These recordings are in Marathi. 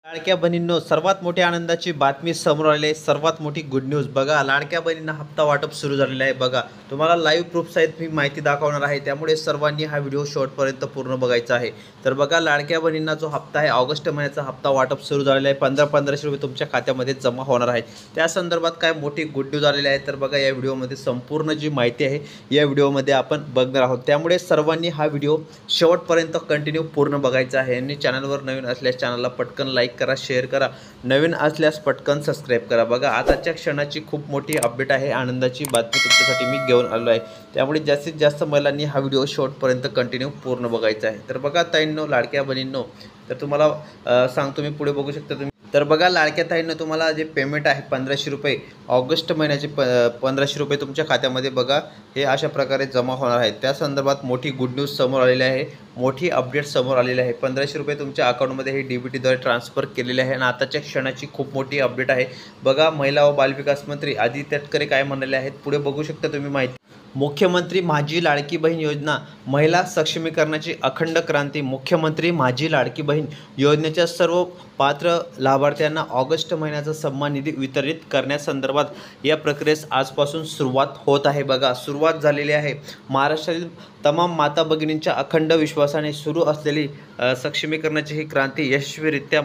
लाडक्या बहिणींनो, सर्वात मोठ्या आनंदाची बातमी समोर आली आहे. सर्वात मोठी गुड न्यूज बघा, लाडक्या बहिणींना हप्ता वाटप सुरू झालेलं आहे. बघा, तुम्हाला लाईव्ह प्रूफ सहित मी माहिती दाखवणार आहे, त्यामुळे सर्वांनी हा व्हिडिओ शेवटपर्यंत पूर्ण बघायचा आहे. तर बघा, लाडक्या बहिणींना जो हप्ता आहे, ऑगस्ट महिन्याचा हप्ता वाटप सुरू झालेला आहे. 1500 रुपये तुमच्या खात्यामध्ये जमा होणार आहे. त्या संदर्भात काय मोठी गुड न्यूज आलेली आहे. तर बघा, या व्हिडिओमध्ये संपूर्ण जी माहिती आहे या व्हिडिओमध्ये आपण बघणार आहोत. त्यामुळे सर्वांनी हा व्हिडिओ शेवटपर्यंत कंटिन्यू पूर्ण बघायचा आहे. आणि चॅनलवर नवीन असल्यास चॅनलला पटकन लाईक करा, शेअर करा, नवीन असल्यास पटकन सबस्क्राईब करा. बघा, आताच्या क्षणाची खूप मोठी अपडेट आहे, आनंदाची बातमी तुमच्यासाठी मी घेऊन आलो आहे. त्यामुळे जास्तीत जास्त महिलांनी हा व्हिडिओ शेवटपर्यंत कंटिन्यू पूर्ण बघायचा आहे. तर बघा ताईंनो, लाडक्या बहिणींनो, तर तुम्हाला सांगतो मी, पुढे बघू शकता तुम्ही. तर बघा, लाडक्या ताईंनो, तुम्हाला जे पेमेंट आहे 1500 रुपये, ऑगस्ट महिन्याचे 1500 रुपये तुमच्या खात्यामध्ये बघा हे अशा प्रकारे जमा होणार आहेत. त्या संदर्भात मोठी गुड न्यूज समोर आलेली आहे, मोठी अपडेट समोर आलेली आहे. 1500 रुपये तुमच्या अकाउंटमध्ये हे DBTद्वारे ट्रान्सफर केलेले आहे. आणि आताच्या क्षणाची खूप मोठी अपडेट आहे. बघा, महिला व बालविकास मंत्री आदित्य तटकरे काय म्हणाले आहेत, पुढे बघू शकता तुम्ही माहिती. मुख्यमंत्री माझी लाडकी बहीण योजना, महिला सक्षमीकरणाची अखंड क्रांती. मुख्यमंत्री माझी लाडकी बहीण योजनेच्या सर्व पात्र लाभार्थ्यांना ऑगस्ट महिन्याचा सन्मान निधी वितरित करण्यासंदर्भात या प्रक्रियेस आजपासून सुरुवात होत आहे. बघा, सुरुवात झालेली आहे. महाराष्ट्रातील तमाम माता भगिनींच्या अखंड विश्वासाने सुरू असलेली सक्षमीकरणाची ही क्रांती यशस्वीरित्या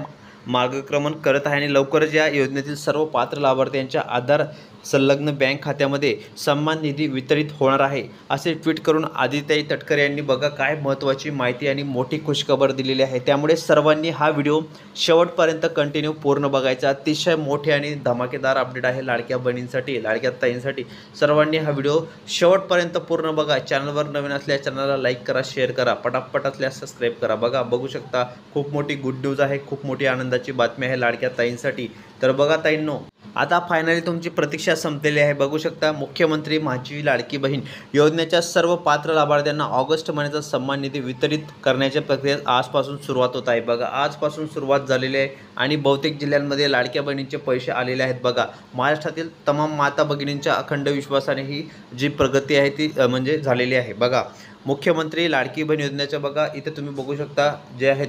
मार्गक्रमण करत आहे. आणि लवकरच या योजनेतील सर्व पात्र लाभार्थ्यांच्या आधार संलग्न बँक खात्यामध्ये सन्मान निधी वितरित होणार आहे, असे ट्विट करून आदित्य तटकरे यांनी बघा काय महत्त्वाची माहिती आणि मोठी खुशखबर दिलेली आहे. त्यामुळे सर्वांनी हा व्हिडिओ शेवटपर्यंत कंटिन्यू पूर्ण बघायचा. अतिशय मोठे आणि धमाकेदार अपडेट आहे लाडक्या बहिणींसाठी, लाडक्या ताईंसाठी. सर्वांनी हा व्हिडिओ शेवटपर्यंत पूर्ण बघा. चॅनलवर नवीन असल्यास चॅनलला लाईक करा, शेअर करा, पटापट असल्यास सबस्क्राईब करा. बघा, बघू शकता खूप मोठी गुड न्यूज आहे, खूप मोठी आनंदाची बातमी आहे लाडक्या ताईंसाठी. तर बघा ताईंनो, आता फायनली तुमची प्रतीक्षा संपलेली आहे. बघू शकता, मुख्यमंत्री माझी लाडकी बहीण योजनेच्या सर्व पात्र लाभार्थ्यांना ऑगस्ट महिन्याचा सन्मान निधी वितरित करण्याच्या प्रक्रियेत आजपासून सुरुवात होत आहे. बघा, आजपासून सुरुवात झालेली आहे आणि बहुतेक जिल्ह्यांमध्ये लाडक्या बहिणींचे पैसे आलेले आहेत. बघा, महाराष्ट्रातील तमाम माता भगिनींच्या अखंड विश्वासाने ही जी प्रगती आहे ती म्हणजे झालेली आहे. बघा, मुख्यमंत्री लाडकी बहीण योजनेच्या बघा इथे तुम्ही बघू शकता जे आहेत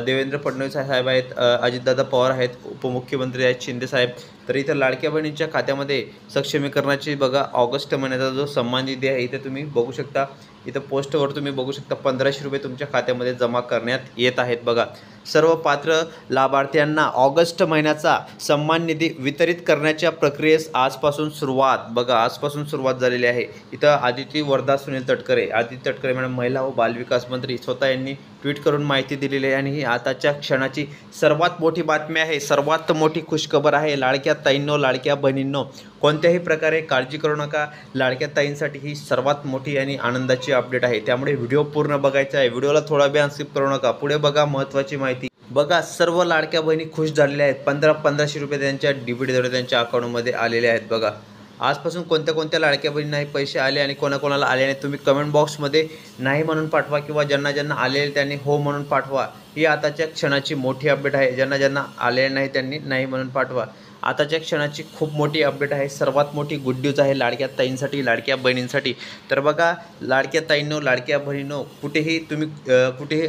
देवेंद्र फडणवीस साहेब आहेत, अजितदादा पवार आहेत, उपमुख्यमंत्री आहेत शिंदे साहेब. तर इथं लाडक्या बहिणींच्या खात्यामध्ये सक्षमीकरणाची बघा ऑगस्ट महिन्याचा जो सन्मान निधी आहे इथे तुम्ही बघू शकता. इथं पोस्टवर तुम्ही बघू शकता 1500 रुपये तुमच्या खात्यामध्ये जमा करण्यात येत आहेत. बघा, सर्व पात्र लाभार्थ्यांना ऑगस्ट महिन्याचा सन्मान निधी वितरित करण्याच्या प्रक्रियेस आजपासून सुरुवात. बघा, आजपासून सुरुवात झालेली आहे. इथं आदिती वर्धा सुनील तटकरे, आदित्य तटकरे मॅडम महिला व बालविकास मंत्री स्वतः यांनी ट्विट करून माहिती दिलेली आहे. आणि ही आताच्या क्षणाची सर्वात मोठी बातमी आहे, सर्वात मोठी खुशखबर आहे लाडक्या ताईंनो, लाडक्या बहिणींनो. कोणत्याही प्रकारे काळजी करू नका, लाडक्या ताईंसाठी ही सर्वात मोठी आणि आनंदाची अपडेट आहे. त्यामुळे व्हिडिओ पूर्ण बघायचा आहे, व्हिडिओला थोडा वेळ स्किप करू नका. पुढे बघा महत्त्वाची माहिती. बघा, सर्व लाडक्या बहिणी खुश झालेल्या आहेत. 1500 रुपये त्यांच्या DBTद्वारे त्यांच्या अकाउंटमध्ये आलेले आहेत. बघा, आजपासून कोणत्या कोणत्या लाडक्या बहिणींना हे पैसे आले आणि कोणाकोणाला आले नाही तुम्ही कमेंट बॉक्समध्ये नाही म्हणून पाठवा, किंवा ज्यांना ज्यांना आलेले त्यांनी हो म्हणून पाठवा. ही आताच्या क्षणाची मोठी अपडेट आहे. ज्यांना ज्यांना आलेले नाही त्यांनी नाही म्हणून पाठवा. आताच्या क्षणाची खूप मोठी अपडेट आहे, सर्वात मोठी गुड न्यूज आहे लाडक्या ताईंसाठी, लाडक्या बहिणींसाठी. तर बघा, लाडक्या ताईंनो, लाडक्या बहिणींनो, कुठेही तुम्ही कुठेही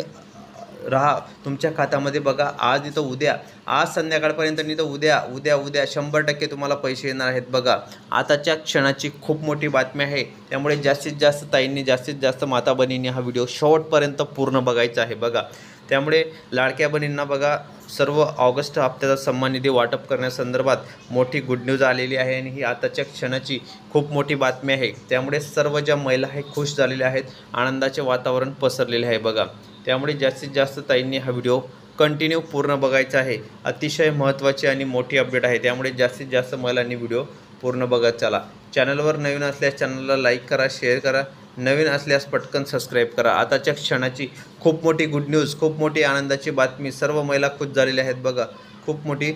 राहा, तुमच्या खात्यामध्ये बघा आज इथं उद्या, आज संध्याकाळपर्यंत नाही तर उद्या 100% तुम्हाला पैसे येणार आहेत. बघा, आताच्या क्षणाची खूप मोठी बातमी आहे. त्यामुळे जास्तीत जास्त ताईंनी, जास्तीत जास्त माता बहिणींनी हा व्हिडिओ शेवटपर्यंत पूर्ण बघायचा आहे. बघा, त्यामुळे लाडक्या बहिणींना बघा सर्व ऑगस्ट हप्त्याचा सन्मान निधी वाटप करण्यासंदर्भात मोठी गुड न्यूज आलेली आहे. आणि ही आताच्या क्षणाची खूप मोठी बातमी आहे. त्यामुळे सर्व ज्या महिला आहे खुश झालेल्या आहेत, आनंदाचे वातावरण पसरलेले आहे. बघा, त्यामुळे जास्तीत जास्त ताईंनी हा व्हिडिओ कंटिन्यू पूर्ण बघायचा आहे. अतिशय महत्त्वाची आणि मोठी अपडेट आहे. त्यामुळे जास्तीत जास्त महिलांनी व्हिडिओ पूर्ण बघत चला. चॅनलवर नवीन असल्यास चॅनलला लाईक करा, शेअर करा, नवीन असल्यास पटकन सबस्क्राईब करा. आताच्या क्षणाची खूप मोठी गुड न्यूज, खूप मोठी आनंदाची बातमी. सर्व महिला खुश झालेल्या आहेत. बघा, खूप मोठी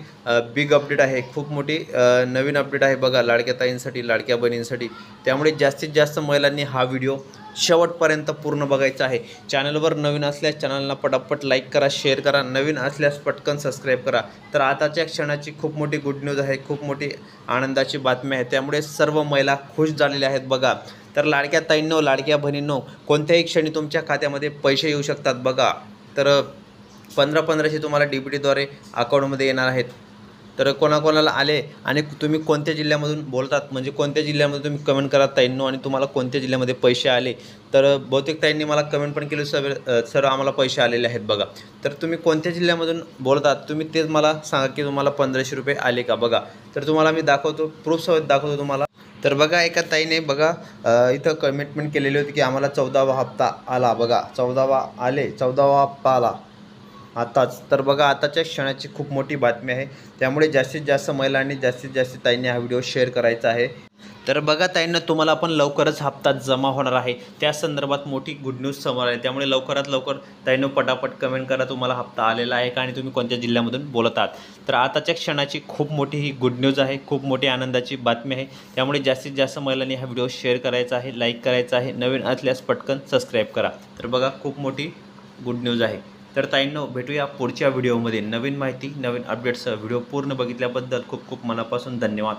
बिग अपडेट आहे, खूप मोठी नवीन अपडेट आहे. बघा, लाडक्या ताईंसाठी, लाडक्या बहिणींसाठी. त्यामुळे जास्तीत जास्त महिलांनी हा व्हिडिओ शेवटपर्यंत पूर्ण बघायचा आहे. चॅनलवर नवीन असल्यास चॅनलला पटापट लाईक करा, शेअर करा, नवीन असल्यास पटकन सबस्क्राईब करा. तर आताच्या क्षणाची खूप मोठी गुड न्यूज आहे, खूप मोठी आनंदाची बातमी आहे. त्यामुळे सर्व महिला खुश झालेल्या आहेत. बघा, तर लाडक्या ताईंनो, लाडक्या बहिणींनो, कोणत्याही क्षणी तुमच्या खात्यामध्ये पैसे येऊ शकतात. बघा, तर 1500 तुम्हाला DBTद्वारे अकाउंटमध्ये येणार आहेत. तर कोणाकोणाला आले आणि तुम्ही कोणत्या जिल्ह्यामधून बोलतात, म्हणजे कोणत्या जिल्ह्यामध्ये तुम्ही कमेंट करा ताईंनो, आणि तुम्हाला कोणत्या जिल्ह्यामध्ये पैसे आले. तर बहुतेक ताईंनी मला कमेंट पण केली, सर आम्हाला पैसे आलेले आहेत बघा. तर तुम्ही कोणत्या जिल्ह्यामधून बोलतात तुम्ही तेच मला सांगा की तुम्हाला 1500 रुपये आले का बघा. तर तुम्हाला मी दाखवतो, प्रूफसहित दाखवतो तुम्हाला. तर बघा एका ताईने बघा इथं कमिटमेंट केलेली होती की आम्हाला 14वा हप्ता आला बघा, 14वा हप्ता आला आताच. तर बघा आताच्या क्षणाची खूप मोठी बातमी आहे, त्यामुळे जास्तीत जास्त महिलांनी जास्तीत जास्त ताईंनी हा व्हिडिओ शेअर करायचा आहे. तर बघा ताईंना तुम्हाला पण लवकरच हप्ता जमा होणार आहे, त्या संदर्भात मोठी गुड न्यूज समोर आहे. त्यामुळे लवकरात लवकर ताईंनो पटापट कमेंट करा तुम्हाला हप्ता आलेला आहे का आणि तुम्ही कोणत्या जिल्ह्यामधून बोलत आहात. तर आताच्या क्षणाची खूप मोठी ही गुड न्यूज आहे, खूप मोठी आनंदाची बातमी आहे. त्यामुळे जास्तीत जास्त महिलांनी हा व्हिडिओ शेअर करायचा आहे, लाईक करायचा आहे, नवीन असल्यास पटकन सबस्क्राईब करा. तर बघा खूप मोठी गुड न्यूज आहे. तर ताईंनो भेटूया पुढच्या व्हिडिओमध्ये नवीन माहिती नवीन अपडेट्ससह. व्हिडिओ पूर्ण बघितल्याबद्दल खूप खूप मनापासून धन्यवाद.